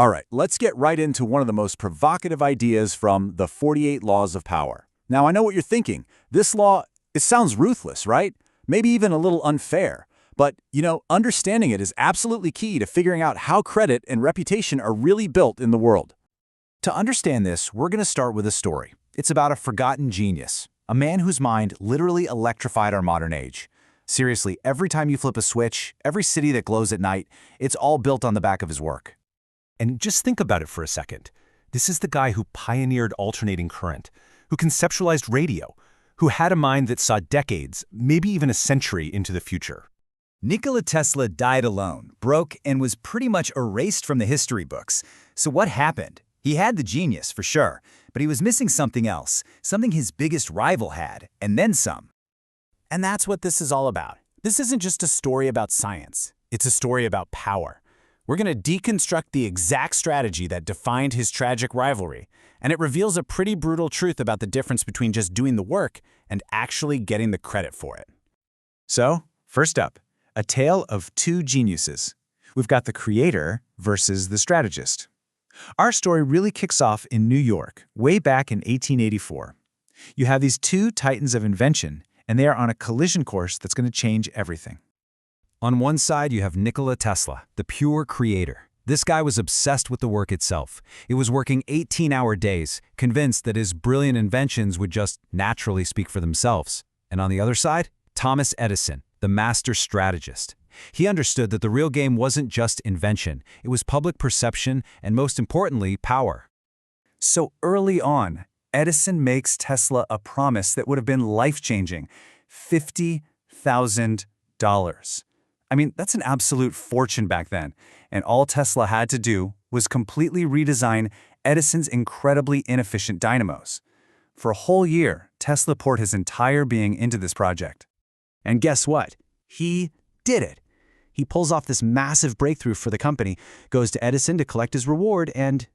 All right, let's get right into one of the most provocative ideas from the 48 Laws of Power. Now, I know what you're thinking. This law, it sounds ruthless, right? Maybe even a little unfair. But, understanding it is absolutely key to figuring out how credit and reputation are really built in the world. To understand this, we're going to start with a story. It's about a forgotten genius, a man whose mind literally electrified our modern age. Seriously, every time you flip a switch, every city that glows at night, it's all built on the back of his work. And just think about it for a second. This is the guy who pioneered alternating current, who conceptualized radio, who had a mind that saw decades, maybe even a century into the future. Nikola Tesla died alone, broke, and was pretty much erased from the history books. So what happened? He had the genius, for sure, but he was missing something else, something his biggest rival had, and then some. And that's what this is all about. This isn't just a story about science. It's a story about power. We're going to deconstruct the exact strategy that defined his tragic rivalry, and it reveals a pretty brutal truth about the difference between just doing the work and actually getting the credit for it. So, first up, a tale of two geniuses. We've got the creator versus the strategist. Our story really kicks off in New York, way back in 1884. You have these two titans of invention, and they are on a collision course that's going to change everything. On one side, you have Nikola Tesla, the pure creator. This guy was obsessed with the work itself. He was working 18-hour days, convinced that his brilliant inventions would just naturally speak for themselves. And on the other side, Thomas Edison, the master strategist. He understood that the real game wasn't just invention, it was public perception and, most importantly, power. So early on, Edison makes Tesla a promise that would have been life-changing: $50,000. I mean, that's an absolute fortune back then, and all Tesla had to do was completely redesign Edison's incredibly inefficient dynamos. For a whole year, Tesla poured his entire being into this project. And guess what? He did it. He pulls off this massive breakthrough for the company, goes to Edison to collect his reward, and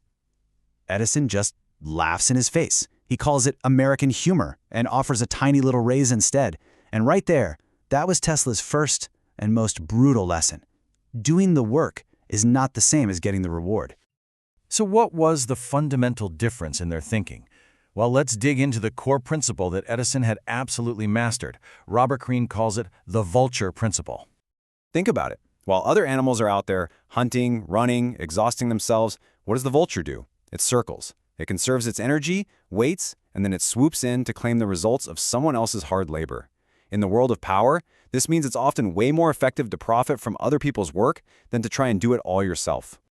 Edison just laughs in his face. He calls it American humor and offers a tiny little raise instead. And right there, that was Tesla's first and most brutal lesson. Doing the work is not the same as getting the reward. So what was the fundamental difference in their thinking? Well, let's dig into the core principle that Edison had absolutely mastered. Robert Greene calls it the vulture principle. Think about it. While other animals are out there hunting, running, exhausting themselves, what does the vulture do? It circles. It conserves its energy, waits, and then it swoops in to claim the results of someone else's hard labor. In the world of power, this means it's often way more effective to profit from other people's work than to try and do it all yourself.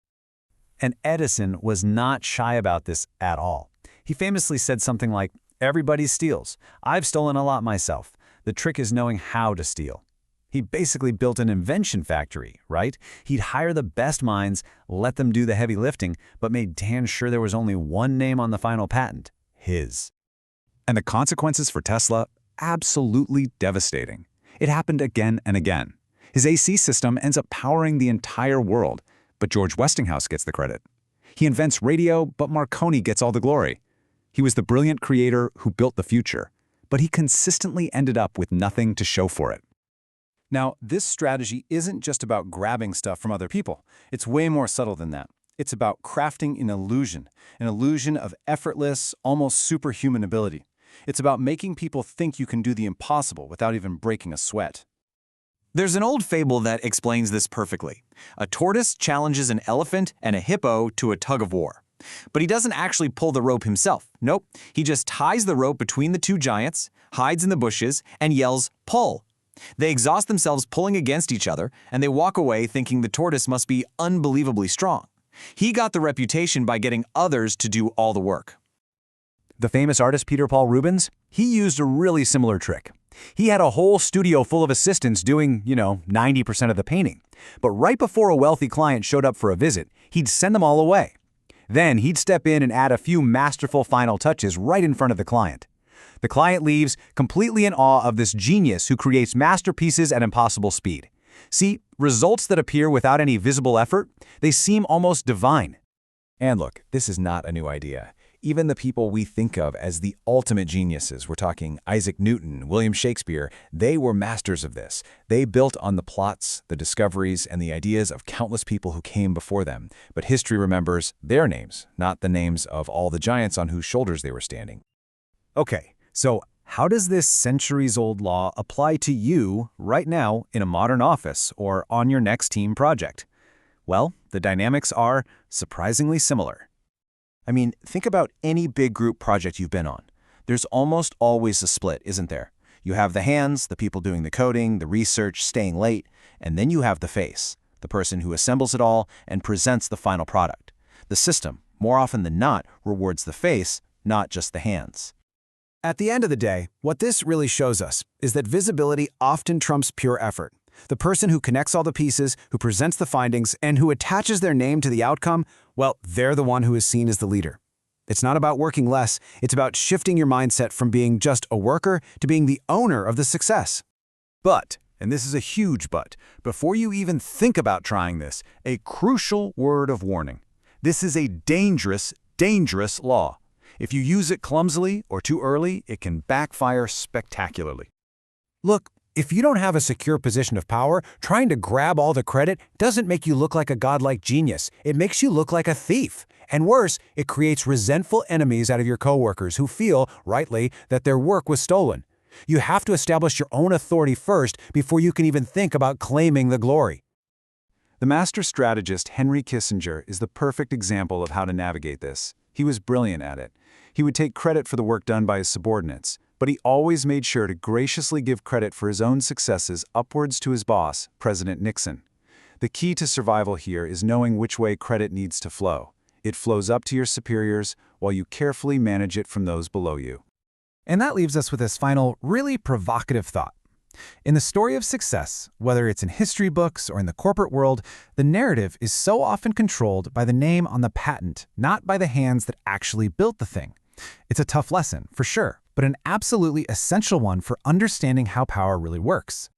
And Edison was not shy about this at all. He famously said something like, "Everybody steals. I've stolen a lot myself. The trick is knowing how to steal." He basically built an invention factory, right? He'd hire the best minds, let them do the heavy lifting, but made damn sure there was only one name on the final patent: his. And the consequences for Tesla? Absolutely devastating. It happened again and again. His AC system ends up powering the entire world, but George Westinghouse gets the credit. He invents radio, but Marconi gets all the glory. He was the brilliant creator who built the future, but he consistently ended up with nothing to show for it. Now, this strategy isn't just about grabbing stuff from other people. It's way more subtle than that. It's about crafting an illusion of effortless, almost superhuman ability. It's about making people think you can do the impossible without even breaking a sweat. There's an old fable that explains this perfectly. A tortoise challenges an elephant and a hippo to a tug-of-war. But he doesn't actually pull the rope himself. Nope, he just ties the rope between the two giants, hides in the bushes, and yells, "Pull!" They exhaust themselves pulling against each other, and they walk away thinking the tortoise must be unbelievably strong. He got the reputation by getting others to do all the work. The famous artist Peter Paul Rubens, he used a really similar trick. He had a whole studio full of assistants doing, 90% of the painting. But right before a wealthy client showed up for a visit, he'd send them all away. Then he'd step in and add a few masterful final touches right in front of the client. The client leaves completely in awe of this genius who creates masterpieces at impossible speed. See, results that appear without any visible effort, they seem almost divine. And look, this is not a new idea. Even the people we think of as the ultimate geniuses, we're talking Isaac Newton, William Shakespeare, they were masters of this. They built on the plots, the discoveries, and the ideas of countless people who came before them. But history remembers their names, not the names of all the giants on whose shoulders they were standing. Okay, so how does this centuries-old law apply to you right now in a modern office or on your next team project? Well, the dynamics are surprisingly similar. I mean, think about any big group project you've been on. There's almost always a split, isn't there? You have the hands, the people doing the coding, the research, staying late, and then you have the face, the person who assembles it all and presents the final product. The system, more often than not, rewards the face, not just the hands. At the end of the day, what this really shows us is that visibility often trumps pure effort. The person who connects all the pieces, who presents the findings, and who attaches their name to the outcome, well, they're the one who is seen as the leader. It's not about working less, it's about shifting your mindset from being just a worker to being the owner of the success. But, and this is a huge but, before you even think about trying this, a crucial word of warning. This is a dangerous, dangerous law. If you use it clumsily or too early, it can backfire spectacularly. Look, if you don't have a secure position of power, trying to grab all the credit doesn't make you look like a godlike genius. It makes you look like a thief. And worse, it creates resentful enemies out of your coworkers who feel, rightly, that their work was stolen. You have to establish your own authority first before you can even think about claiming the glory. The master strategist Henry Kissinger is the perfect example of how to navigate this. He was brilliant at it. He would take credit for the work done by his subordinates, but he always made sure to graciously give credit for his own successes upwards to his boss, President Nixon. The key to survival here is knowing which way credit needs to flow. It flows up to your superiors while you carefully manage it from those below you. And that leaves us with this final, really provocative thought. In the story of success, whether it's in history books or in the corporate world, the narrative is so often controlled by the name on the patent, not by the hands that actually built the thing. It's a tough lesson, for sure, but an absolutely essential one for understanding how power really works.